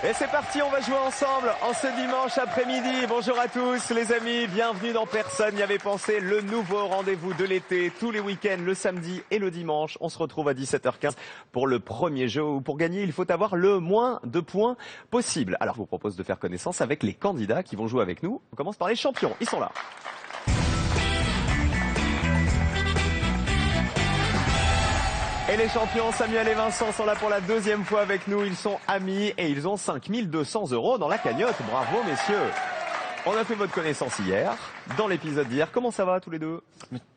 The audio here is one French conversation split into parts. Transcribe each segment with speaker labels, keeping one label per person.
Speaker 1: Et c'est parti, on va jouer ensemble en ce dimanche après-midi. Bonjour à tous les amis, bienvenue dans Personne n'y avait pensé, le nouveau rendez-vous de l'été, tous les week-ends, le samedi et le dimanche. On se retrouve à 17h15 pour le premier jeu où pour gagner, il faut avoir le moins de points possible. Alors je vous propose de faire connaissance avec les candidats qui vont jouer avec nous. On commence par les champions, ils sont là. Et les champions Samuel et Vincent sont là pour la deuxième fois avec nous. Ils sont amis et ils ont 5200 € dans la cagnotte. Bravo messieurs. On a fait votre connaissance hier, dans l'épisode d'hier. Comment ça va tous les deux?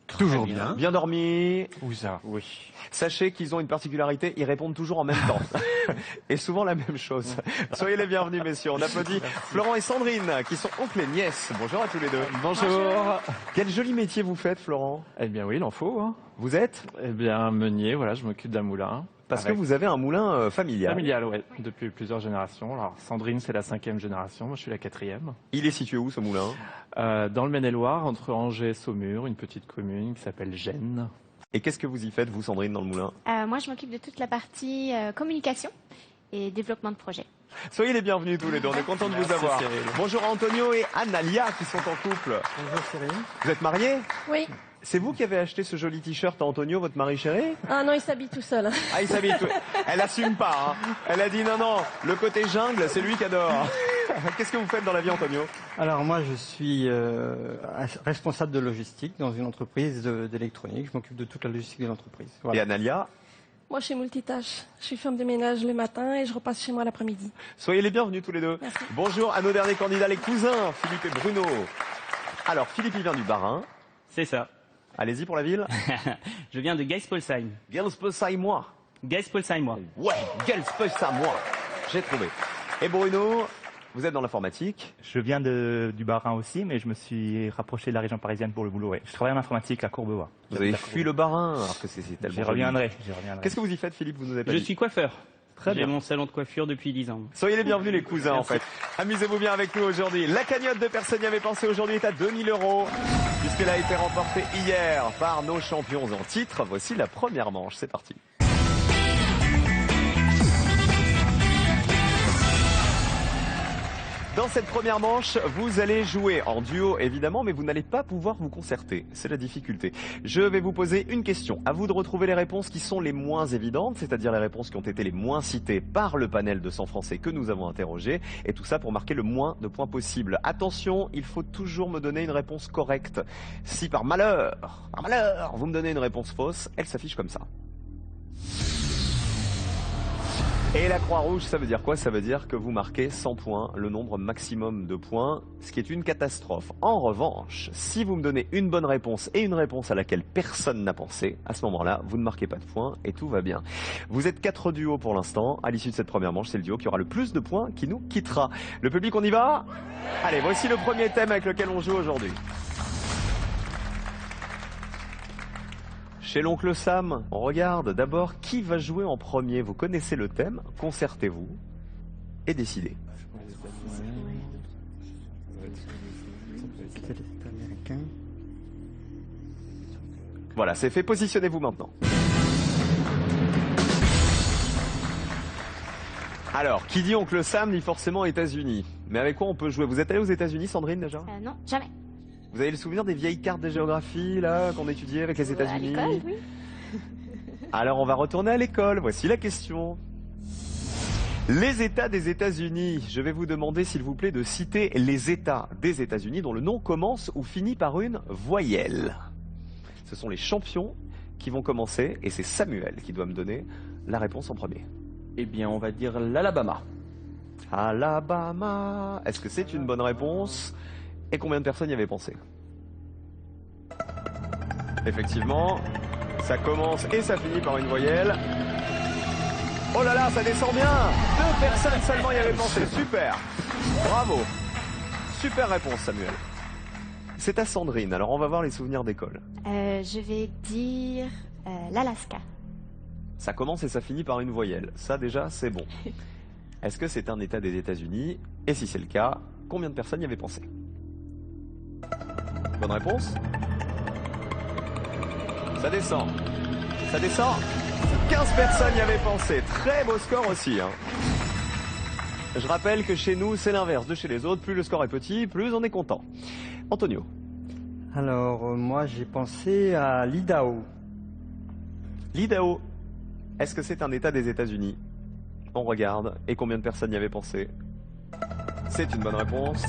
Speaker 2: Toujours bien.
Speaker 1: Bien dormi?
Speaker 2: Oui, ça.
Speaker 1: Oui. Sachez qu'ils ont une particularité, ils répondent toujours en même temps. Et souvent la même chose. Soyez les bienvenus messieurs. On applaudit Florent et Sandrine qui sont oncles et nièces. Bonjour à tous les deux.
Speaker 2: Bonjour.
Speaker 1: Quel joli métier vous faites Florent?
Speaker 2: Eh bien oui, il en faut. Hein.
Speaker 1: Vous êtes?
Speaker 2: Eh bien meunier, voilà, je m'occupe d'un moulin.
Speaker 1: Parce que vous avez un moulin familial.
Speaker 2: Familial, ouais, depuis plusieurs générations. Alors Sandrine, c'est la 5e génération, moi je suis la 4e.
Speaker 1: Il est situé où ce moulin?
Speaker 2: Dans le Maine-et-Loire, entre Angers et Saumur, une petite commune qui s'appelle Gênes.
Speaker 1: Et qu'est-ce que vous y faites, vous, Sandrine, dans le moulin?
Speaker 3: Moi, je m'occupe de toute la partie communication et développement de projet.
Speaker 1: Soyez les bienvenus tous les deux, on est content de vous avoir.
Speaker 2: Cyril.
Speaker 1: Bonjour à Antonio et Analia qui sont en couple.
Speaker 4: Bonjour Cyril.
Speaker 1: Vous êtes mariés?
Speaker 4: Oui.
Speaker 1: C'est vous qui avez acheté ce joli t-shirt à Antonio, votre mari chéri?
Speaker 4: Ah non, il s'habille tout seul. Hein.
Speaker 1: Ah, il s'habille tout. Elle assume pas, hein. Elle a dit non, le côté jungle, c'est lui qui adore. Qu'est-ce que vous faites dans la vie, Antonio?
Speaker 5: Alors moi je suis responsable de logistique dans une entreprise d'électronique. Je m'occupe de toute la logistique de l'entreprise.
Speaker 1: Et
Speaker 5: Voilà.
Speaker 1: Analia?
Speaker 4: Moi, je suis multitâche. Je suis femme de ménage le matin et je repasse chez moi l'après-midi.
Speaker 1: Soyez les bienvenus tous les deux.
Speaker 4: Merci.
Speaker 1: Bonjour à nos derniers candidats, les cousins, Philippe et Bruno. Alors, Philippe, il vient du Bas-Rhin.
Speaker 6: C'est ça.
Speaker 1: Allez-y pour la ville.
Speaker 6: Je viens de Geispolsheim.
Speaker 1: Gelspolsheim-moi.
Speaker 6: Geispolsheim, moi.
Speaker 1: Ouais, Gelspolsheim-moi. J'ai trouvé. Et Bruno, vous êtes dans l'informatique.
Speaker 7: Je viens du Bas-Rhin aussi, mais je me suis rapproché de la région parisienne pour le boulot. Ouais. Je travaille en informatique à Courbevoie.
Speaker 1: Vous avez fui le Bas-Rhin, alors que c'est tellement
Speaker 7: J'y
Speaker 1: joli.
Speaker 7: reviendrai.
Speaker 1: Qu'est-ce que vous y faites, Philippe? Vous nous avez pas
Speaker 6: Je
Speaker 1: dit.
Speaker 6: suis coiffeur.
Speaker 1: Très
Speaker 6: J'ai
Speaker 1: bien.
Speaker 6: mon salon de coiffure depuis 10 ans.
Speaker 1: Soyez les bienvenus les cousins en fait. Amusez-vous bien avec nous aujourd'hui. La cagnotte de Personne n'y avait pensé aujourd'hui est à 2000 €, puisqu'elle a été remportée hier par nos champions en titre. Voici la première manche, c'est parti. Dans cette première manche, vous allez jouer en duo évidemment, mais vous n'allez pas pouvoir vous concerter. C'est la difficulté. Je vais vous poser une question. À vous de retrouver les réponses qui sont les moins évidentes, c'est-à-dire les réponses qui ont été les moins citées par le panel de 100 Français que nous avons interrogé. Et tout ça pour marquer le moins de points possible. Attention, il faut toujours me donner une réponse correcte. Si par malheur, vous me donnez une réponse fausse, elle s'affiche comme ça. Et la croix rouge, ça veut dire quoi? Ça veut dire que vous marquez 100 points, le nombre maximum de points, ce qui est une catastrophe. En revanche, si vous me donnez une bonne réponse et une réponse à laquelle personne n'a pensé, à ce moment-là, vous ne marquez pas de points et tout va bien. Vous êtes 4 duos pour l'instant. À l'issue de cette première manche, c'est le duo qui aura le plus de points qui nous quittera. Le public, on y va? Allez, voici le premier thème avec lequel on joue aujourd'hui. Chez l'oncle Sam, on regarde d'abord qui va jouer en premier. Vous connaissez le thème, concertez-vous et décidez. Voilà, c'est fait, positionnez-vous maintenant. Alors, qui dit oncle Sam dit forcément États-Unis. Mais avec quoi on peut jouer? Vous êtes allé aux États-Unis, Sandrine, déjà?
Speaker 3: Non, jamais.
Speaker 1: Vous avez le souvenir des vieilles cartes de géographie là qu'on étudiait avec les États-Unis?
Speaker 3: À l'école, oui.
Speaker 1: Alors on va retourner à l'école. Voici la question. Les États des États-Unis. Je vais vous demander s'il vous plaît de citer les États des États-Unis dont le nom commence ou finit par une voyelle. Ce sont les champions qui vont commencer et c'est Samuel qui doit me donner la réponse en premier.
Speaker 8: Eh bien, on va dire l'Alabama.
Speaker 1: Alabama. Est-ce que c'est une bonne réponse? Et combien de personnes y avaient pensé? Effectivement, ça commence et ça finit par une voyelle. Oh là là, ça descend bien! 2 personnes seulement y avaient pensé. Super! Bravo! Super réponse, Samuel. C'est à Sandrine, alors on va voir les souvenirs d'école.
Speaker 3: Je vais dire l'Alaska.
Speaker 1: Ça commence et ça finit par une voyelle. Ça déjà, c'est bon. Est-ce que c'est un État des États-Unis? Et si c'est le cas, combien de personnes y avaient pensé? Bonne réponse. Ça descend. Ça descend. 15 personnes y avaient pensé. Très beau score aussi. Hein. Je rappelle que chez nous, c'est l'inverse de chez les autres. Plus le score est petit, plus on est content. Antonio.
Speaker 5: Alors, moi, j'ai pensé à l'Idaho.
Speaker 1: L'Idaho, est-ce que c'est un État des États-Unis? On regarde. Et combien de personnes y avaient pensé? C'est une bonne réponse.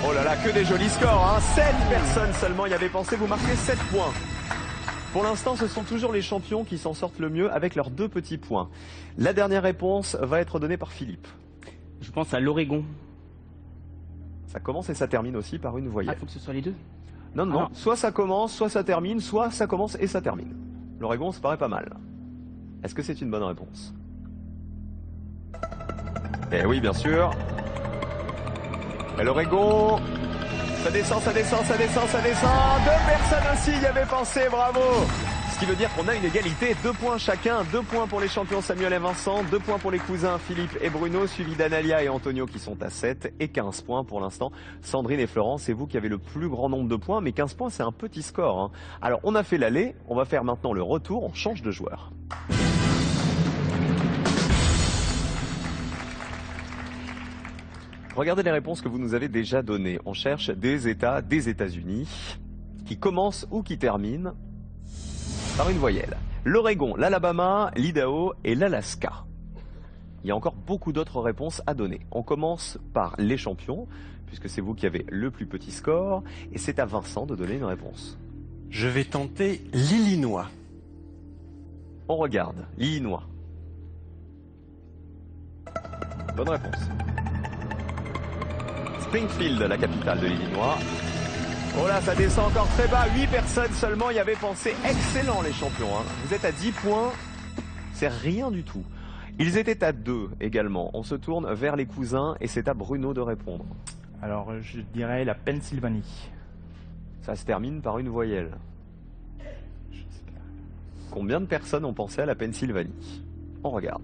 Speaker 1: Oh là là, que des jolis scores, hein. 7 personnes seulement y avaient pensé. Vous marquez 7 points. Pour l'instant, ce sont toujours les champions qui s'en sortent le mieux avec leurs 2 petits points. La dernière réponse va être donnée par Philippe.
Speaker 6: Je pense à l'Oregon.
Speaker 1: Ça commence et ça termine aussi par une voyelle.
Speaker 6: Ah, il faut que ce soit les deux.
Speaker 1: Non, non,
Speaker 6: non.
Speaker 1: soit ça commence, soit ça termine, soit ça commence et ça termine. L'Oregon, ça paraît pas mal. Est-ce que c'est une bonne réponse? Eh oui, bien sûr. Et l'Oregon, ça descend, ça descend, ça descend, ça descend. 2 personnes aussi y avaient pensé, bravo. Ce qui veut dire qu'on a une égalité, 2 points chacun, 2 points pour les champions Samuel et Vincent, 2 points pour les cousins Philippe et Bruno, suivis d'Analia et Antonio qui sont à 7, et 15 points pour l'instant. Sandrine et Florent, c'est vous qui avez le plus grand nombre de points, mais 15 points c'est un petit score, hein. Alors on a fait l'aller, on va faire maintenant le retour, on change de joueur. Regardez les réponses que vous nous avez déjà données. On cherche des États des États-Unis qui commencent ou qui terminent par une voyelle. L'Oregon, l'Alabama, l'Idaho et l'Alaska. Il y a encore beaucoup d'autres réponses à donner. On commence par les champions, puisque c'est vous qui avez le plus petit score, et c'est à Vincent de donner une réponse.
Speaker 9: Je vais tenter l'Illinois.
Speaker 1: On regarde. L'Illinois. Bonne réponse. Springfield, la capitale de l'Illinois. Oh là, ça descend encore très bas. 8 personnes seulement y avaient pensé. Excellent les champions, hein. Vous êtes à 10 points. C'est rien du tout. Ils étaient à 2 également. On se tourne vers les cousins et c'est à Bruno de répondre.
Speaker 7: Alors, je dirais la Pennsylvanie.
Speaker 1: Ça se termine par une voyelle. Combien de personnes ont pensé à la Pennsylvanie? On regarde.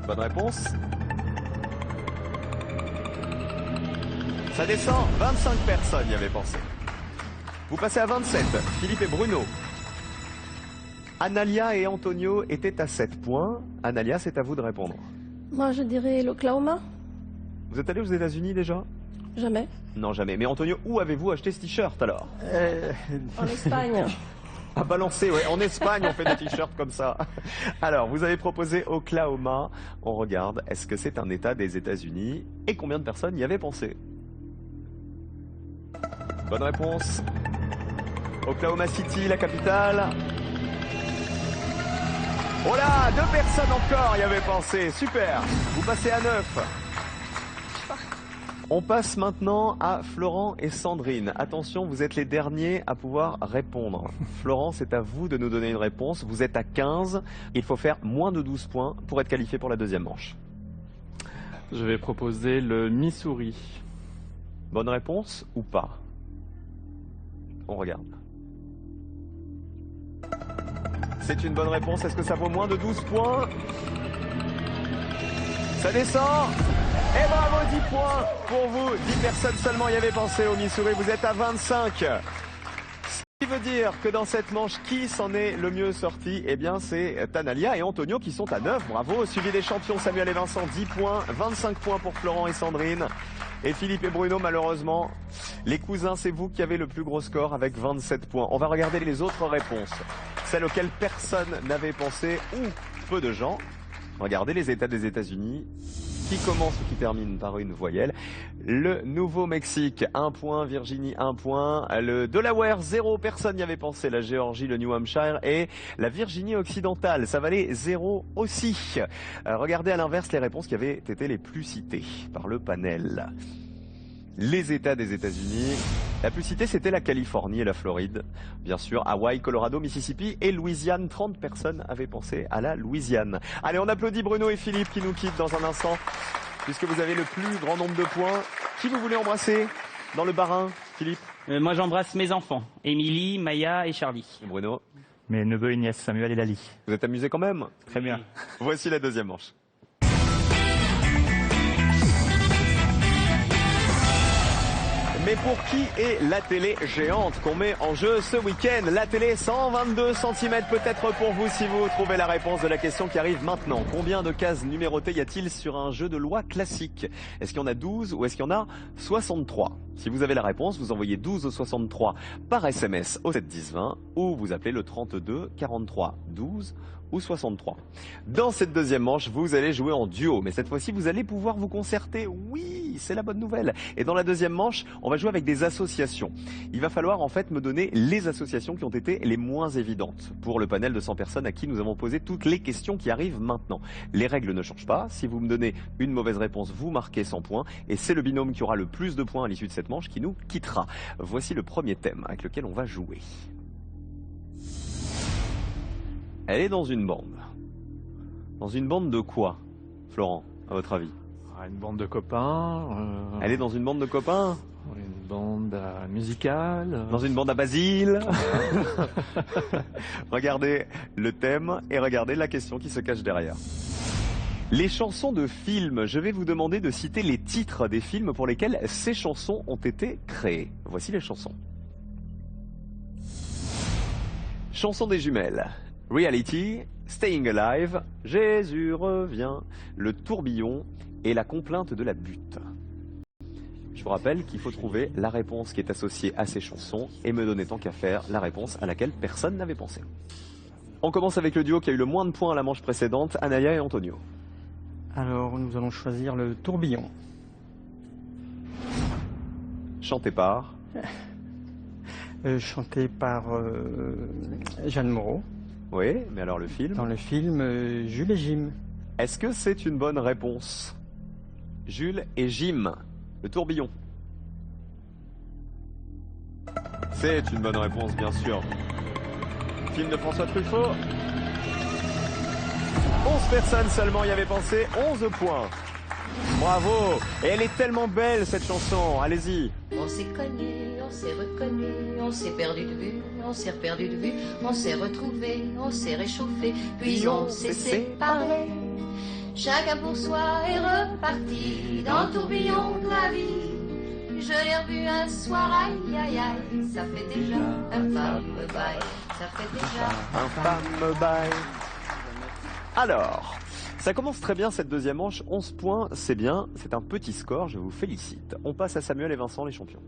Speaker 1: Bonne réponse. Ça descend, 25 personnes y avaient pensé. Vous passez à 27, Philippe et Bruno. Analia et Antonio étaient à 7 points. Analia, c'est à vous de répondre.
Speaker 4: Moi, je dirais l'Oklahoma.
Speaker 1: Vous êtes allé aux États-Unis déjà?
Speaker 4: Jamais.
Speaker 1: Non, jamais. Mais Antonio, où avez-vous acheté ce t-shirt alors?
Speaker 4: En Espagne.
Speaker 1: À balancer, ouais. En Espagne, on fait des t-shirts comme ça. Alors, vous avez proposé Oklahoma. On regarde, est-ce que c'est un État des États-Unis? Et combien de personnes y avaient pensé? Bonne réponse. Oklahoma City, la capitale. Oh là, 2 personnes encore y avaient pensé. Super. Vous passez à 9. On passe maintenant à Florent et Sandrine. Attention, vous êtes les derniers à pouvoir répondre. Florent, c'est à vous de nous donner une réponse. Vous êtes à 15. Il faut faire moins de 12 points pour être qualifié pour la deuxième manche.
Speaker 2: Je vais proposer le Missouri.
Speaker 1: Bonne réponse ou pas? On regarde. C'est une bonne réponse. Est-ce que ça vaut moins de 12 points? Ça descend. Et bravo, 10 points pour vous. 10 personnes seulement y avaient pensé au Missouri. Vous êtes à 25. Ce qui veut dire que dans cette manche, qui s'en est le mieux sorti? Eh bien, c'est Analia et Antonio qui sont à 9. Bravo. Suivi des champions Samuel et Vincent, 10 points. 25 points pour Florent et Sandrine. Et Philippe et Bruno, malheureusement, les cousins, c'est vous qui avez le plus gros score avec 27 points. On va regarder les autres réponses. Celles auxquelles personne n'avait pensé, ou peu de gens. Regardez les États des États-Unis, qui commencent ou qui terminent par une voyelle. Le Nouveau-Mexique, 1 point. Virginie, 1 point. Le Delaware, 0. Personne n'y avait pensé. La Géorgie, le New Hampshire et la Virginie occidentale. Ça valait 0 aussi. Regardez à l'inverse les réponses qui avaient été les plus citées par le panel. Les États des États-Unis. La plus citée, c'était la Californie et la Floride. Bien sûr, Hawaï, Colorado, Mississippi et Louisiane. 30 personnes avaient pensé à la Louisiane. Allez, on applaudit Bruno et Philippe qui nous quittent dans un instant, puisque vous avez le plus grand nombre de points. Qui vous voulez embrasser dans le barin, Philippe?
Speaker 6: Moi, j'embrasse mes enfants. Émilie, Maya et Charlie.
Speaker 1: Bruno?
Speaker 7: Mes neveux et nièces, Samuel et Lali.
Speaker 1: Vous êtes amusés quand même?
Speaker 7: Très bien.
Speaker 1: Voici la deuxième manche. Mais pour qui est la télé géante qu'on met en jeu ce week-end? La télé 122 cm peut-être pour vous si vous trouvez la réponse de la question qui arrive maintenant. Combien de cases numérotées y a-t-il sur un jeu de loi classique? Est-ce qu'il y en a 12 ou est-ce qu'il y en a 63? Si vous avez la réponse, vous envoyez 12 au 63 par SMS au 7 10 20 ou vous appelez le 32 43 12 ou 63. Dans cette deuxième manche, vous allez jouer en duo, mais cette fois-ci, vous allez pouvoir vous concerter. Oui, c'est la bonne nouvelle. Et dans la deuxième manche, on va jouer avec des associations. Il va falloir en fait me donner les associations qui ont été les moins évidentes pour le panel de 100 personnes à qui nous avons posé toutes les questions qui arrivent maintenant. Les règles ne changent pas. Si vous me donnez une mauvaise réponse, vous marquez 100 points et c'est le binôme qui aura le plus de points à l'issue de cette manche qui nous quittera. Voici le premier thème avec lequel on va jouer. Elle est dans une bande. Dans une bande de quoi, Florent, à votre avis?
Speaker 2: Une bande de copains.
Speaker 1: Elle est dans une bande de copains?
Speaker 2: Une bande musicale.
Speaker 1: Dans une bande à Basile? Regardez le thème et regardez la question qui se cache derrière. Les chansons de films, je vais vous demander de citer les titres des films pour lesquels ces chansons ont été créées. Voici les chansons. Chanson des jumelles. Reality, Staying Alive, Jésus revient, Le tourbillon et La complainte de la butte. Je vous rappelle qu'il faut trouver la réponse qui est associée à ces chansons et me donner tant qu'à faire la réponse à laquelle personne n'avait pensé. On commence avec le duo qui a eu le moins de points à la manche précédente, Anaya et Antonio.
Speaker 5: Alors, nous allons choisir le tourbillon.
Speaker 1: Chanté par
Speaker 5: Chanté par Jeanne Moreau.
Speaker 1: Oui, mais alors le film?
Speaker 5: Dans le film Jules et Jim.
Speaker 1: Est-ce que c'est une bonne réponse? Jules et Jim, Le tourbillon. C'est une bonne réponse, bien sûr. Film de François Truffaut. 11 personnes seulement y avaient pensé, 11 points. Bravo! Et elle est tellement belle cette chanson, allez-y.
Speaker 10: On s'est cogné, on s'est reconnu, on s'est perdu de vue, on s'est reperdu de vue, on s'est retrouvé, on s'est réchauffé, puis on s'est séparé. Chacun pour soi est reparti dans le tourbillon de la vie. Je l'ai revu un soir, aïe aïe aïe, ça fait déjà un fameux bail, ça fait déjà
Speaker 1: un fameux bail. Alors, ça commence très bien cette deuxième manche, 11 points, c'est bien, c'est un petit score, je vous félicite. On passe à Samuel et Vincent, les champions.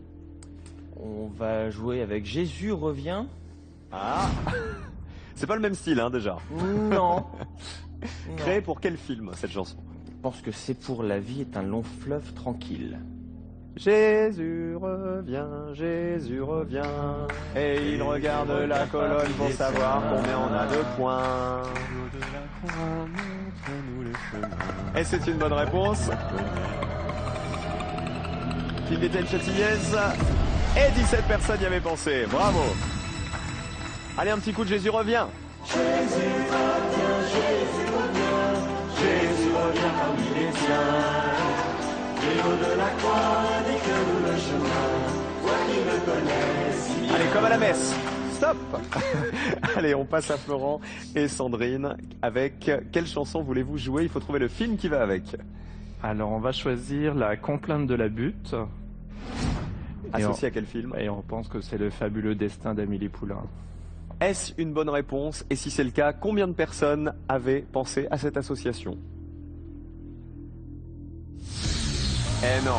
Speaker 8: On va jouer avec Jésus revient.
Speaker 1: Ah, c'est pas le même style, hein, déjà.
Speaker 8: Non.
Speaker 1: Créé pour quel film, cette chanson?
Speaker 8: Je pense que c'est pour La vie est un long fleuve tranquille.
Speaker 1: Jésus revient, et il regarde la colonne pour savoir combien on a de points. Et c'est une bonne réponse. Film d'Étienne Châtillaise. Et 17 personnes y avaient pensé. Bravo. Allez, un petit coup de Jésus revient. Jésus revient, Jésus revient. Jésus revient parmi les siens. Et au-delà de la croix, indique-nous le chemin. Toi qui me connais. Allez, comme à la messe. Stop. Allez, on passe à Florent et Sandrine. Avec quelle chanson voulez-vous jouer? Il faut trouver le film qui va avec.
Speaker 2: Alors, on va choisir La complainte de la butte.
Speaker 1: Associé à quel film?
Speaker 2: Et on pense que c'est Le fabuleux destin d'Amélie Poulain.
Speaker 1: Est-ce une bonne réponse? Et si c'est le cas, combien de personnes avaient pensé à cette association? Eh non,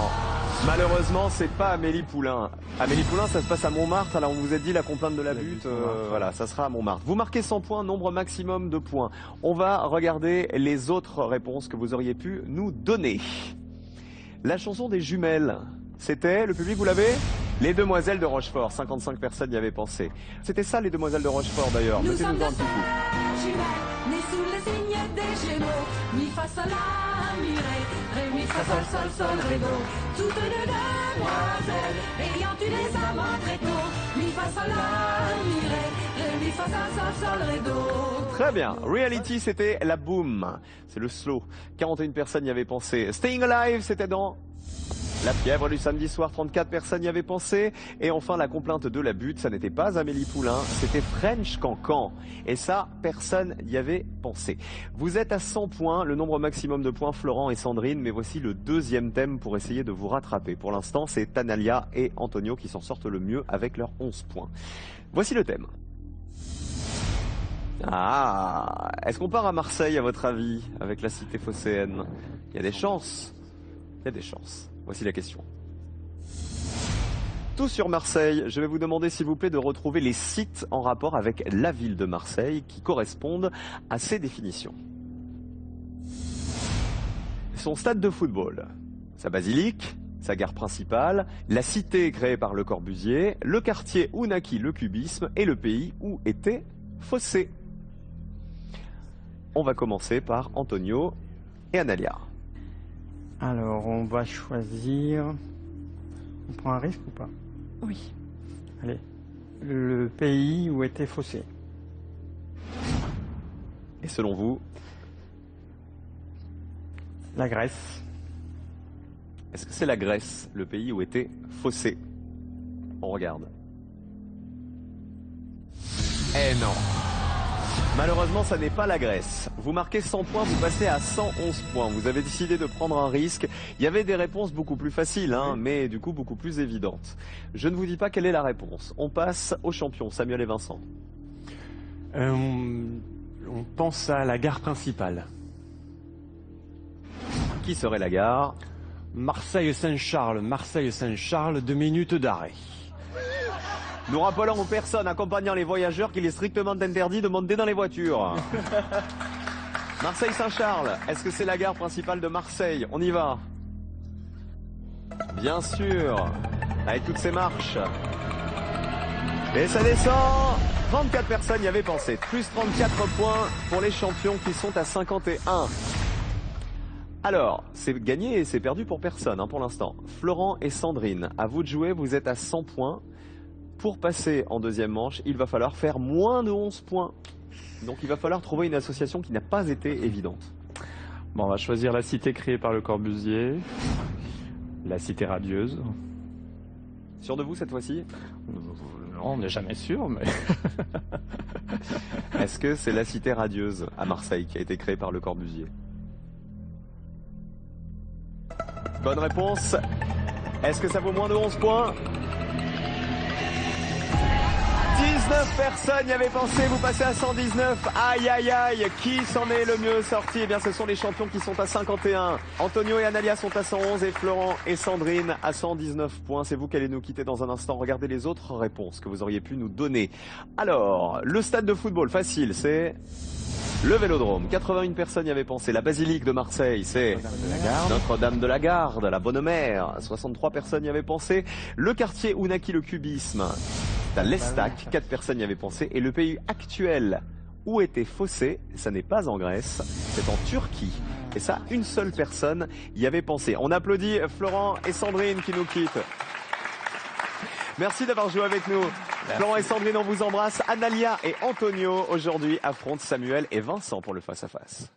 Speaker 1: malheureusement, c'est pas Amélie Poulain. Amélie Poulain, ça se passe à Montmartre. Alors, on vous a dit la complainte de la butte. Voilà, ça sera à Montmartre. Vous marquez 100 points, nombre maximum de points. On va regarder les autres réponses que vous auriez pu nous donner. La chanson des jumelles, c'était, le public, vous l'avez? Les Demoiselles de Rochefort. 55 personnes y avaient pensé. C'était ça, les Demoiselles de Rochefort, d'ailleurs. Mettez-nous un petit coup.
Speaker 11: Jumelles, nées sous le signe des Gémeaux, mi fa sol la mi ré, mi fa sol sol sol ré do. Toutes deux demoiselles, ayant eu des amants très tôt, mi fa sol la mi ré, mi fa sol sol sol ré do.
Speaker 1: Très bien. Reality, c'était la boom. C'est le slow. 41 personnes y avaient pensé. Staying Alive, c'était dans La fièvre du samedi soir, 34 personnes y avaient pensé. Et enfin, la complainte de la butte, ça n'était pas Amélie Poulain, c'était French Cancan. Et ça, personne n'y avait pensé. Vous êtes à 100 points, le nombre maximum de points, Florent et Sandrine. Mais voici le deuxième thème pour essayer de vous rattraper. Pour l'instant, c'est Analia et Antonio qui s'en sortent le mieux avec leurs 11 points. Voici le thème. Ah, est-ce qu'on part à Marseille à votre avis, avec la cité phocéenne? Il y a des chances. Il y a des chances. Voici la question. Tout sur Marseille, je vais vous demander s'il vous plaît de retrouver les sites en rapport avec la ville de Marseille qui correspondent à ces définitions. Son stade de football, sa basilique, sa gare principale, la cité créée par Le Corbusier, le quartier où naquit le cubisme et le pays où était Fossé. On va commencer par Antonio et Analia.
Speaker 5: Alors, on va choisir... On prend un risque ou pas?
Speaker 4: Oui.
Speaker 5: Allez. Le pays où était Fossé.
Speaker 1: Et selon vous?
Speaker 5: La Grèce.
Speaker 1: Est-ce que c'est la Grèce, le pays où était Fossé? On regarde. Eh non. Malheureusement, ça n'est pas la Grèce. Vous marquez 100 points, vous passez à 111 points. Vous avez décidé de prendre un risque. Il y avait des réponses beaucoup plus faciles, mais du coup beaucoup plus évidentes. Je ne vous dis pas quelle est la réponse. On passe aux champions, Samuel et Vincent.
Speaker 9: On pense à la gare principale.
Speaker 1: Qui serait la gare?
Speaker 9: Marseille-Saint-Charles, 2 minutes d'arrêt.
Speaker 1: Nous rappelons aux personnes accompagnant les voyageurs qu'il est strictement interdit de monter dans les voitures. Marseille-Saint-Charles, est-ce que c'est la gare principale de Marseille? On y va. Bien sûr, avec toutes ces marches. Et ça descend. 34 personnes y avaient pensé. Plus 34 points pour les champions qui sont à 51. Alors, c'est gagné et c'est perdu pour personne pour l'instant. Florent et Sandrine, à vous de jouer, vous êtes à 100 points. Pour passer en deuxième manche, il va falloir faire moins de 11 points. Donc il va falloir trouver une association qui n'a pas été évidente.
Speaker 2: Bon, on va choisir la cité créée par Le Corbusier, la cité radieuse.
Speaker 1: Sûr de vous cette fois-ci?
Speaker 2: Non, on n'est jamais sûr, mais...
Speaker 1: Est-ce que c'est la cité radieuse à Marseille qui a été créée par Le Corbusier? Bonne réponse. Est-ce que ça vaut moins de 11 points? 19 personnes y avaient pensé, vous passez à 119. Aïe aïe aïe, qui s'en est le mieux sorti? Eh bien ce sont les champions qui sont à 51. Antonio et Analia sont à 111 et Florent et Sandrine à 119 points. C'est vous qui allez nous quitter dans un instant. Regardez les autres réponses que vous auriez pu nous donner. Alors, le stade de football, facile, c'est... Le Vélodrome, 81 personnes y avaient pensé. La basilique de Marseille, c'est Notre-Dame de la Garde, la Bonne Mère. 63 personnes y avaient pensé. Le quartier où naquit le cubisme, c'est à l'Estac, 4 personnes y avaient pensé. Et le pays actuel où était Fossé, ça n'est pas en Grèce, c'est en Turquie. Et ça, une seule personne y avait pensé. On applaudit Florent et Sandrine qui nous quittent. Merci d'avoir joué avec nous. Merci. Florent et Sandrine, on vous embrasse. Analia et Antonio, aujourd'hui, affrontent Samuel et Vincent pour le face-à-face.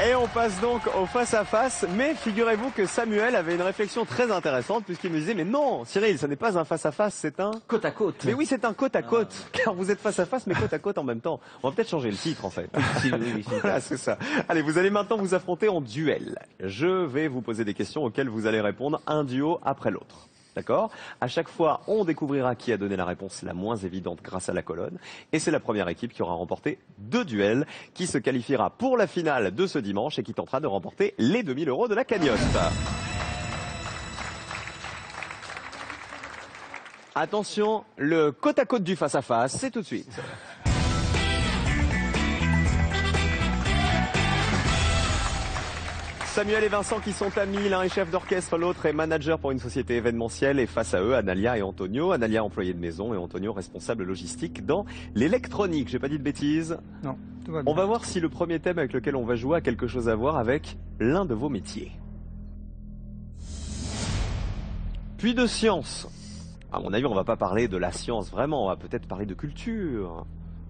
Speaker 1: Et on passe donc au face-à-face, mais figurez-vous que Samuel avait une réflexion très intéressante puisqu'il me disait « Mais non, Cyril, ce n'est pas un face-à-face, c'est un... »
Speaker 8: Côte à côte.
Speaker 1: Mais oui, c'est un côte à côte, car vous êtes face-à-face, mais côte à côte en même temps. On va peut-être changer le titre, en fait. Voilà, c'est ça. Allez, vous allez maintenant vous affronter en duel. Je vais vous poser des questions auxquelles vous allez répondre un duo après l'autre. D'accord? À chaque fois, on découvrira qui a donné la réponse la moins évidente grâce à la colonne. Et c'est la première équipe qui aura remporté 2 duels, qui se qualifiera pour la finale de ce dimanche et qui tentera de remporter les 2000 € de la cagnotte. Attention, le côte à côte du face-à-face, c'est tout de suite. Samuel et Vincent qui sont amis, l'un est chef d'orchestre, l'autre est manager pour une société événementielle et face à eux, Analia et Antonio. Analia employé de maison et Antonio responsable logistique dans l'électronique. J'ai pas dit de bêtises?
Speaker 5: Non, tout va bien.
Speaker 1: On va voir si le premier thème avec lequel on va jouer a quelque chose à voir avec l'un de vos métiers. Puis de science. À mon avis, on va pas parler de la science vraiment, on va peut-être parler de culture.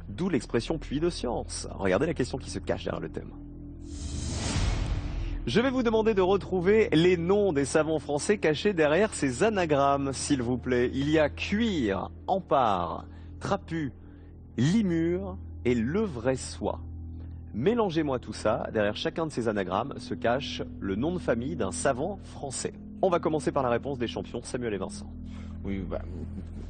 Speaker 1: D'où l'expression puits de science. Regardez la question qui se cache derrière le thème. Je vais vous demander de retrouver les noms des savants français cachés derrière ces anagrammes, s'il vous plaît. Il y a cuir, empare, trapu, limure et Levressois. Mélangez-moi tout ça. Derrière chacun de ces anagrammes se cache le nom de famille d'un savant français. On va commencer par la réponse des champions, Samuel et Vincent.
Speaker 8: Oui, bah,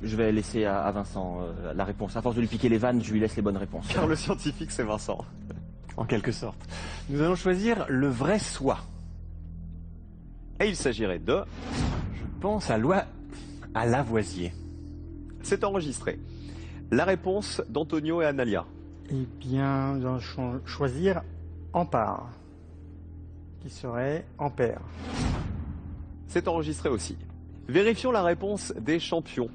Speaker 8: je vais laisser à Vincent la réponse. À force de lui piquer les vannes, je lui laisse les bonnes réponses.
Speaker 1: Car le scientifique, c'est Vincent.
Speaker 9: En quelque sorte. Nous allons choisir le vrai soi.
Speaker 1: Et il s'agirait de...
Speaker 9: Je pense à Lavoisier.
Speaker 1: C'est enregistré. La réponse d'Antonio et Analia.
Speaker 5: Eh bien, nous allons choisir Ampère, qui serait Ampère.
Speaker 1: C'est enregistré aussi. Vérifions la réponse des champions.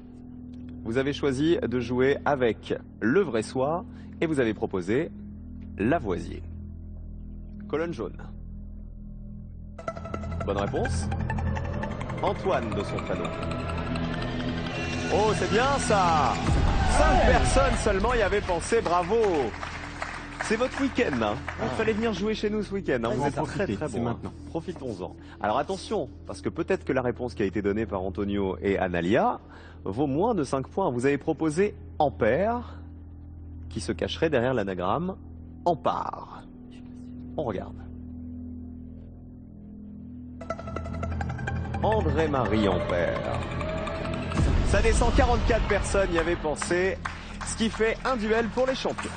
Speaker 1: Vous avez choisi de jouer avec Levressois et vous avez proposé Lavoisier. Colonne jaune. Bonne réponse. Antoine de son prénom. Oh, c'est bien ça! 5 personnes seulement y avaient pensé, bravo! C'est votre week-end, hein. Il fallait venir jouer chez nous ce week-end, hein. Vous êtes très très bon.
Speaker 9: Maintenant.
Speaker 1: Profitons-en. Alors attention, parce que peut-être que la réponse qui a été donnée par Antonio et Analia vaut moins de 5 points. Vous avez proposé Ampère, qui se cacherait derrière l'anagramme Empare. On regarde. André-Marie Ampère. Ça descend, 44 personnes y avaient pensé, ce qui fait un duel pour les champions.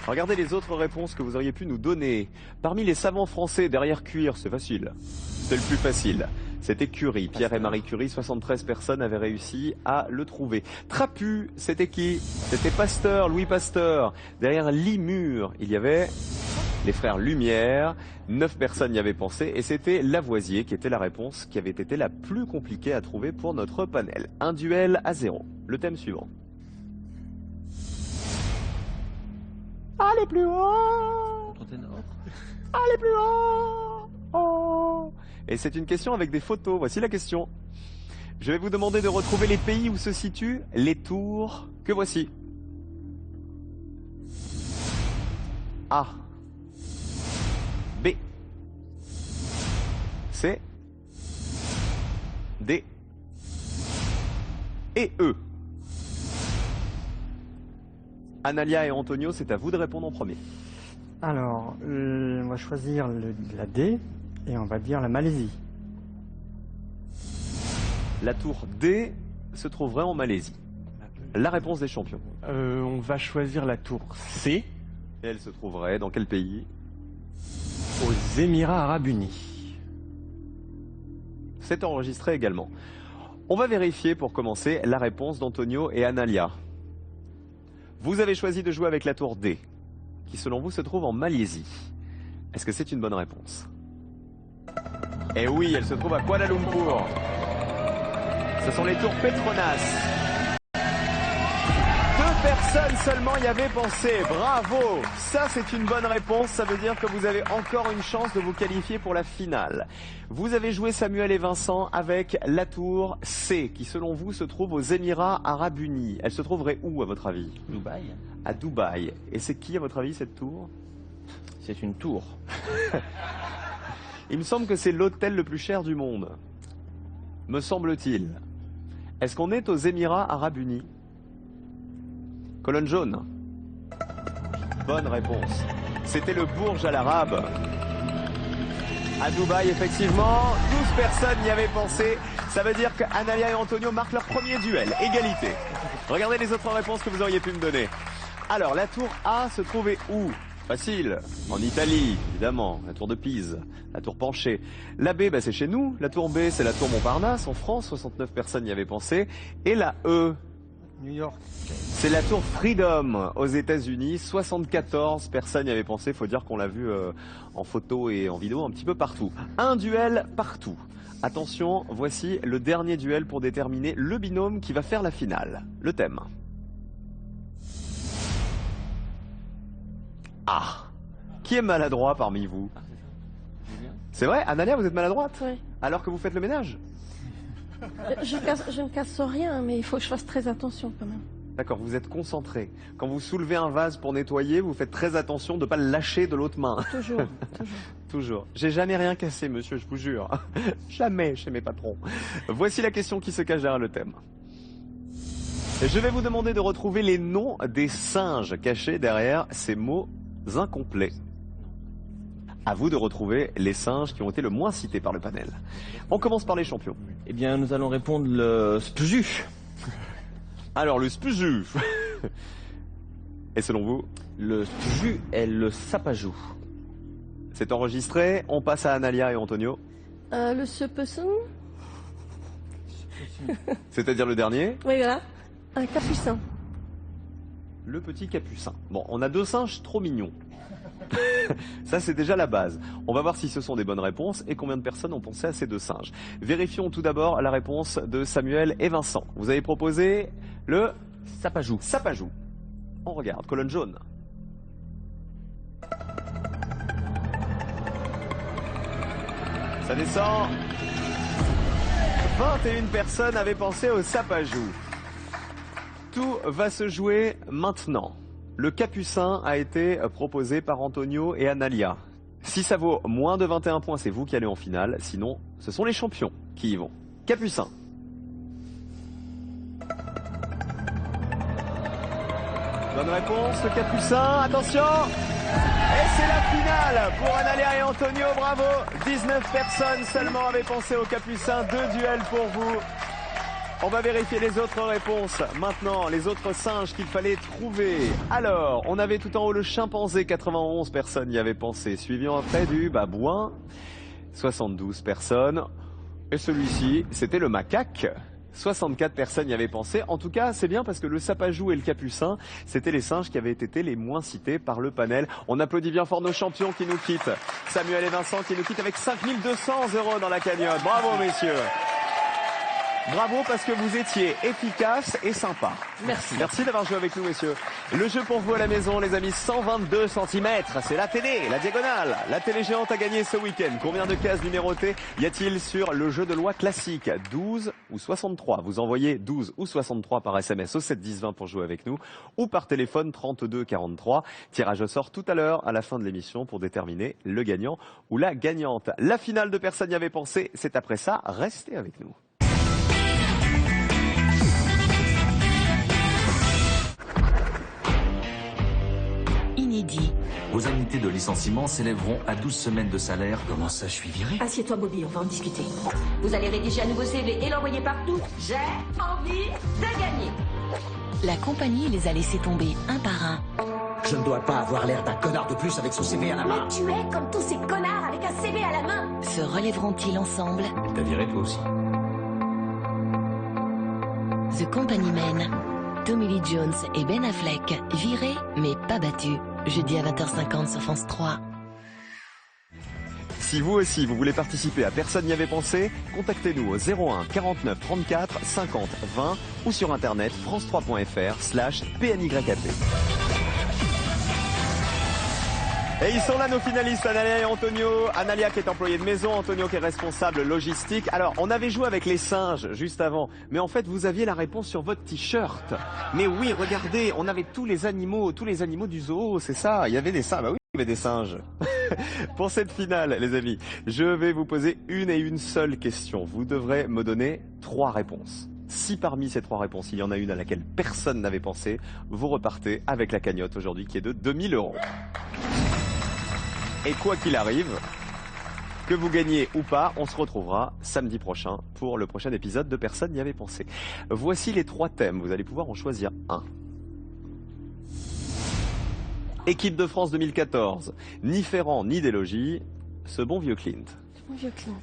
Speaker 1: Regardez les autres réponses que vous auriez pu nous donner. Parmi les savants français derrière Cuire, c'est facile. C'est le plus facile. C'était Curie. Pierre et Marie Curie, 73 personnes avaient réussi à le trouver. Trapu, c'était qui? C'était Pasteur, Louis Pasteur. Derrière Limure, il y avait les frères Lumière. 9 personnes y avaient pensé et c'était Lavoisier qui était la réponse qui avait été la plus compliquée à trouver pour notre panel. Un duel à 0. Le thème suivant. Allez plus haut! Allez plus haut! Oh! Et c'est une question avec des photos. Voici la question. Je vais vous demander de retrouver les pays où se situent les tours que voici. A. B. C. D. Et E. Analia et Antonio, c'est à vous de répondre en premier.
Speaker 5: Alors, on va choisir la D et on va dire la Malaisie.
Speaker 1: La tour D se trouverait en Malaisie. La réponse des champions.
Speaker 9: On va choisir la tour C.
Speaker 1: Et elle se trouverait dans quel pays?
Speaker 9: Aux Émirats Arabes Unis.
Speaker 1: C'est enregistré également. On va vérifier pour commencer la réponse d'Antonio et Analia. Vous avez choisi de jouer avec la tour D, qui selon vous se trouve en Malaisie. Est-ce que c'est une bonne réponse? Eh oui, elle se trouve à Kuala Lumpur. Ce sont les tours Petronas. 2 personnes seulement y avaient pensé. Bravo! Ça, c'est une bonne réponse. Ça veut dire que vous avez encore une chance de vous qualifier pour la finale. Vous avez joué, Samuel et Vincent, avec la tour C, qui selon vous se trouve aux Émirats Arabes Unis. Elle se trouverait où, à votre avis?
Speaker 6: Dubaï.
Speaker 1: À Dubaï. Et c'est qui, à votre avis, cette tour?
Speaker 8: C'est une tour.
Speaker 1: Il me semble que c'est l'hôtel le plus cher du monde. Me semble-t-il. Est-ce qu'on est aux Émirats Arabes Unis? Colonne jaune. Bonne réponse. C'était le Burj Al Arab. À Dubaï, effectivement, 12 personnes y avaient pensé. Ça veut dire qu'Analia et Antonio marquent leur premier duel. Égalité. Regardez les autres réponses que vous auriez pu me donner. Alors, la tour A se trouvait où? Facile. En Italie, évidemment. La tour de Pise. La tour penchée. La B, c'est chez nous. La tour B, c'est la tour Montparnasse. En France, 69 personnes y avaient pensé. Et la E,
Speaker 5: New York.
Speaker 1: c'est la tour Freedom aux États-Unis. 74 personnes y avaient pensé. Faut dire qu'on l'a vu en photo et en vidéo un petit peu partout. Un duel partout. Attention, voici le dernier duel pour déterminer le binôme qui va faire la finale. Le thème. Ah, qui est maladroit parmi vous? C'est vrai, Analia, vous êtes maladroite?
Speaker 4: Oui.
Speaker 1: Alors que vous faites le ménage?
Speaker 4: Je ne casse rien, mais il faut que je fasse très attention quand même.
Speaker 1: D'accord, vous êtes concentré. Quand vous soulevez un vase pour nettoyer, vous faites très attention de ne pas le lâcher de l'autre main.
Speaker 4: Toujours, toujours.
Speaker 1: Toujours. J'ai jamais rien cassé, monsieur, je vous jure. Jamais chez mes patrons. Voici la question qui se cache derrière le thème. Je vais vous demander de retrouver les noms des singes cachés derrière ces mots incomplets. À vous de retrouver les singes qui ont été le moins cités par le panel. On commence par les champions.
Speaker 8: Eh bien, nous allons répondre le Spuzu.
Speaker 1: Alors, le Spuzu. Et selon vous?
Speaker 8: Le Spuzu est le Sapajou.
Speaker 1: C'est enregistré. On passe à Analia et Antonio.
Speaker 4: Le Sepesson.
Speaker 1: C'est-à-dire le dernier?
Speaker 4: Oui, voilà. Un capucin.
Speaker 1: Le petit capucin. Bon, on a deux singes trop mignons. Ça, c'est déjà la base. On va voir si ce sont des bonnes réponses et combien de personnes ont pensé à ces deux singes. Vérifions tout d'abord la réponse de Samuel et Vincent. Vous avez proposé le
Speaker 8: Sapajou.
Speaker 1: Sapajou. On regarde, colonne jaune. Ça descend. 21 personnes avaient pensé au Sapajou. Tout va se jouer maintenant. Le capucin a été proposé par Antonio et Analia. Si ça vaut moins de 21 points, c'est vous qui allez en finale. Sinon, ce sont les champions qui y vont. Capucin. Bonne réponse, le capucin. Attention. Et c'est la finale pour Analia et Antonio. Bravo. 19 personnes seulement avaient pensé au capucin. 2 duels pour vous. On va vérifier les autres réponses. Maintenant, les autres singes qu'il fallait trouver. Alors, on avait tout en haut le chimpanzé, 91 personnes y avaient pensé. Suiviant après du babouin, 72 personnes. Et celui-ci, c'était le macaque. 64 personnes y avaient pensé. En tout cas, c'est bien parce que le Sapajou et le capucin, c'était les singes qui avaient été les moins cités par le panel. On applaudit bien fort nos champions qui nous quittent. Samuel et Vincent qui nous quittent avec 5200 € dans la cagnotte. Bravo, messieurs. Bravo parce que vous étiez efficace et sympa.
Speaker 8: Merci.
Speaker 1: Merci d'avoir joué avec nous, messieurs. Le jeu pour vous à la maison, les amis, 122 cm. C'est la télé, la diagonale. La télé géante a gagné ce week-end. Combien de cases numérotées y a-t-il sur le jeu de loi classique? 12 ou 63. Vous envoyez 12 ou 63 par SMS au 7 10 20 pour jouer avec nous ou par téléphone 32 43. Tirage au sort tout à l'heure à la fin de l'émission pour déterminer le gagnant ou la gagnante. La finale de Personne n'y avait pensé, c'est après ça. Restez avec nous.
Speaker 12: Inédit. Vos indemnités de licenciement s'élèveront à 12 semaines de salaire. Comment ça, je suis viré?
Speaker 11: Assieds-toi, Bobby, on va en discuter.
Speaker 10: Vous allez rédiger un nouveau CV et l'envoyer partout. J'ai envie de gagner.
Speaker 12: La compagnie les a laissés tomber un par un.
Speaker 13: Je ne dois pas avoir l'air d'un connard de plus avec son CV à la main.
Speaker 10: Mais tu es comme tous ces connards avec un CV à la main.
Speaker 12: Se relèveront-ils ensemble? T'as viré toi aussi? The Company Men. Tommy Lee Jones et Ben Affleck, virés mais pas battus. Jeudi à 20h50 sur France 3.
Speaker 1: Si vous aussi, vous voulez participer à Personne n'y avait pensé, contactez-nous au 01 49 34 50 20 ou sur internet france3.fr/PNYAP. Et ils sont là nos finalistes, Analia et Antonio. Analia qui est employé de maison, Antonio qui est responsable logistique. Alors, on avait joué avec les singes juste avant, mais en fait, vous aviez la réponse sur votre t-shirt. Mais oui, regardez, on avait tous les animaux du zoo, c'est ça. Il y avait des singes, bah oui, il y avait des singes. Pour cette finale, les amis, je vais vous poser une et une seule question. Vous devrez me donner 3 réponses. Si parmi ces 3 réponses, il y en a une à laquelle personne n'avait pensé, vous repartez avec la cagnotte aujourd'hui qui est de 2000 €. Et quoi qu'il arrive, que vous gagnez ou pas, on se retrouvera samedi prochain pour le prochain épisode de Personne n'y avait pensé. Voici les 3 thèmes, vous allez pouvoir en choisir un. Équipe de France 2014, ni Ferrand ni Délogie, ce bon vieux Clint.
Speaker 4: Mon vieux Clint.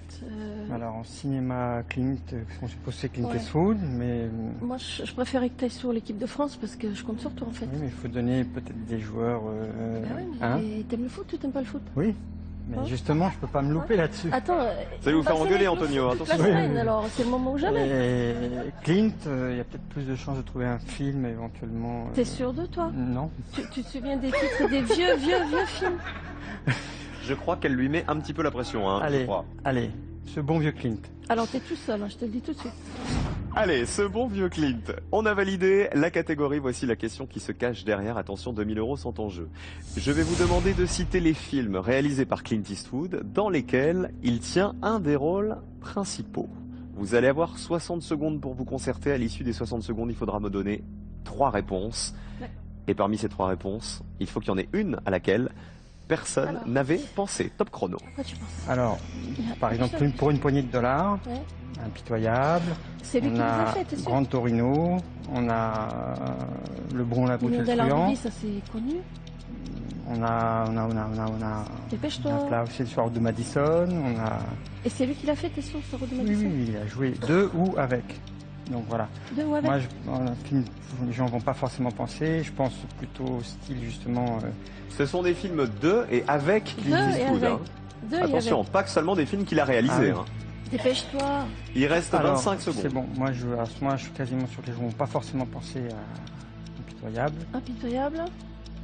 Speaker 5: Alors en cinéma, Clint, on suppose c'est Clint
Speaker 4: Ouais.
Speaker 5: Eastwood, mais...
Speaker 4: Moi, je préférais que tu ailles sur l'équipe de France parce que je compte sur toi en fait.
Speaker 5: Oui, mais il faut donner peut-être des joueurs...
Speaker 4: Ah oui, mais
Speaker 5: hein
Speaker 4: t'aimes le foot ou t'aimes pas le foot?
Speaker 5: Oui, mais
Speaker 4: Hein?
Speaker 5: justement, je peux pas me louper là-dessus.
Speaker 4: Attends.
Speaker 1: Vous allez vous faire
Speaker 4: on va
Speaker 1: engueuler,
Speaker 4: s'aimer avec
Speaker 1: Antonio,
Speaker 4: le foot toute
Speaker 1: attention.
Speaker 4: la semaine, alors c'est le moment ou jamais.
Speaker 5: Et Clint, il y a peut-être plus de chances de trouver un film éventuellement...
Speaker 4: T'es sûr de toi?
Speaker 5: Non.
Speaker 4: Tu te souviens des titres des vieux films?
Speaker 1: Je crois qu'elle lui met un petit peu la pression, hein, je
Speaker 5: Allez,
Speaker 1: crois.
Speaker 5: allez, ce bon vieux Clint.
Speaker 4: Alors t'es tout seul, hein, je te le dis tout de suite.
Speaker 1: Allez, ce bon vieux Clint. On a validé la catégorie. Voici la question qui se cache derrière. Attention, 2000 € sont en jeu. Je vais vous demander de citer les films réalisés par Clint Eastwood dans lesquels il tient un des rôles principaux. Vous allez avoir 60 secondes pour vous concerter. À l'issue des 60 secondes, il faudra me donner 3 réponses.
Speaker 4: Ouais.
Speaker 1: Et parmi ces 3 réponses, il faut qu'il y en ait une à laquelle personne n'avait pensé. Top chrono.
Speaker 4: Pourquoi tu penses?
Speaker 5: Alors, par exemple, pour une poignée de dollars,
Speaker 4: Ouais.
Speaker 5: Impitoyable,
Speaker 4: C'est lui
Speaker 5: on
Speaker 4: qui les a
Speaker 5: a
Speaker 4: fait, t'es sûr?
Speaker 5: Grand Torino, on a Le Bron, la bouche
Speaker 4: Million de
Speaker 5: truand,
Speaker 4: ça c'est connu.
Speaker 5: on a
Speaker 4: Dépêche-toi.
Speaker 5: là aussi le soir de Madison, on a...
Speaker 4: Et c'est lui qui l'a fait, t'es sûr, ce rôle de
Speaker 5: Oui,
Speaker 4: Madison?
Speaker 5: oui, il a joué de ou avec. Donc voilà.
Speaker 4: De ou avec?
Speaker 5: Moi, un film, les gens vont pas forcément penser. Je pense plutôt au style justement.
Speaker 1: Ce sont des films de et avec Clint
Speaker 4: De et
Speaker 1: Eastwood.
Speaker 4: avec.
Speaker 1: Hein.
Speaker 4: De et
Speaker 1: Attention,
Speaker 4: avec.
Speaker 1: pas que seulement des films qu'il a réalisés.
Speaker 5: Ah oui.
Speaker 1: Hein.
Speaker 4: Dépêche-toi.
Speaker 1: Il reste
Speaker 5: Alors,
Speaker 1: 25 secondes.
Speaker 5: C'est bon. Moi, à ce moment, je suis quasiment sûr que les gens vont pas forcément penser à Impitoyable.
Speaker 4: Impitoyable.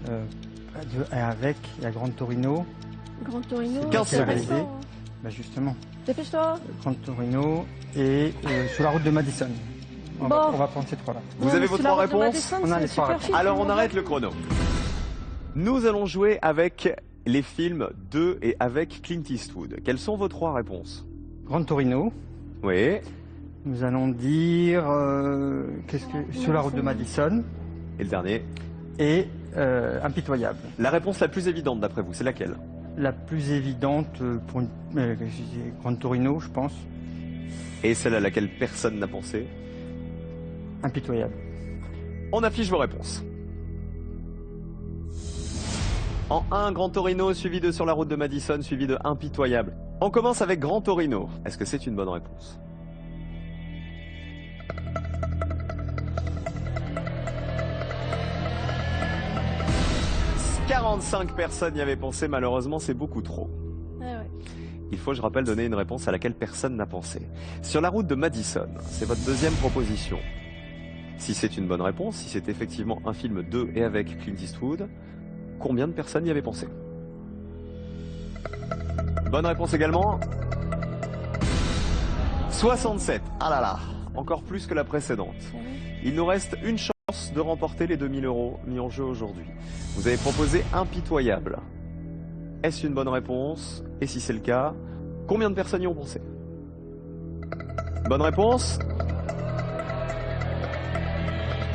Speaker 5: Et avec, il y a Grand Torino.
Speaker 4: Grand Torino.
Speaker 1: 15
Speaker 4: c'est
Speaker 1: secondes.
Speaker 4: récent.
Speaker 5: Bah justement,
Speaker 4: Dépêche-toi.
Speaker 5: Grand Torino et Sur la route de Madison. On va prendre ces 3-là.
Speaker 1: Vous avez vos 3 réponses?
Speaker 5: On a les 3 réponses.
Speaker 1: Alors on arrête le chrono. Nous allons jouer avec les films de et avec Clint Eastwood. Quelles sont vos 3 réponses?
Speaker 5: Grand Torino.
Speaker 1: Oui.
Speaker 5: Nous allons dire Sur la route de Madison.
Speaker 1: Et le dernier?
Speaker 5: Et Impitoyable.
Speaker 1: La réponse la plus évidente d'après vous, c'est laquelle?
Speaker 5: La plus évidente pour Grand Torino, je pense.
Speaker 1: Et celle à laquelle personne n'a pensé?
Speaker 5: Impitoyable.
Speaker 1: On affiche vos réponses. En 1, Grand Torino, suivi de Sur la route de Madison, suivi de Impitoyable. On commence avec Grand Torino. Est-ce que c'est une bonne réponse? « 45 personnes y avaient pensé, malheureusement c'est beaucoup trop.
Speaker 4: Ah ouais.
Speaker 1: Il faut, je rappelle, donner une réponse à laquelle personne n'a pensé. Sur la route de Madison, c'est votre deuxième proposition. Si c'est une bonne réponse, si c'est effectivement un film de et avec Clint Eastwood, combien de personnes y avaient pensé? Bonne réponse également. 67. Ah là là, encore plus que la précédente. Il nous reste une chance de remporter les 2000 € mis en jeu aujourd'hui. Vous avez proposé Impitoyable. Est-ce une bonne réponse? Et si c'est le cas, combien de personnes y ont pensé? Bonne réponse?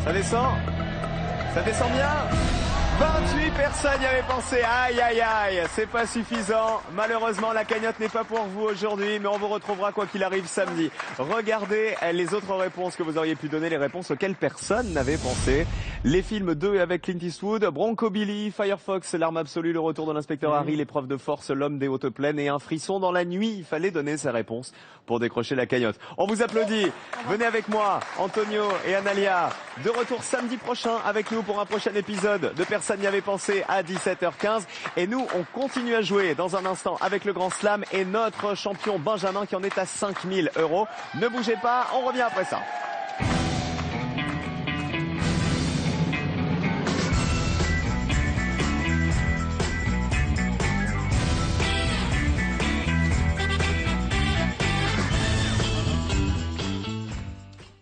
Speaker 1: Ça descend? Ça descend bien? 28 personnes y avaient pensé. Aïe aïe aïe, c'est pas suffisant. Malheureusement, la cagnotte n'est pas pour vous aujourd'hui, mais on vous retrouvera quoi qu'il arrive samedi. Regardez les autres réponses que vous auriez pu donner, les réponses auxquelles personne n'avait pensé. Les films de et avec Clint Eastwood, Bronco Billy, Firefox, L'arme absolue, Le retour de l'inspecteur Harry, L'épreuve de force, L'homme des hautes plaines et Un frisson dans la nuit. Il fallait donner ses réponses pour décrocher la cagnotte. On vous applaudit. Venez avec moi, Antonio et Analia, de retour samedi prochain avec nous pour un prochain épisode de Personne n'y avait pensé à 17h15. Et nous, on continue à jouer dans un instant avec le Grand Slam et notre champion Benjamin qui en est à 5000 €. Ne bougez pas, on revient après ça.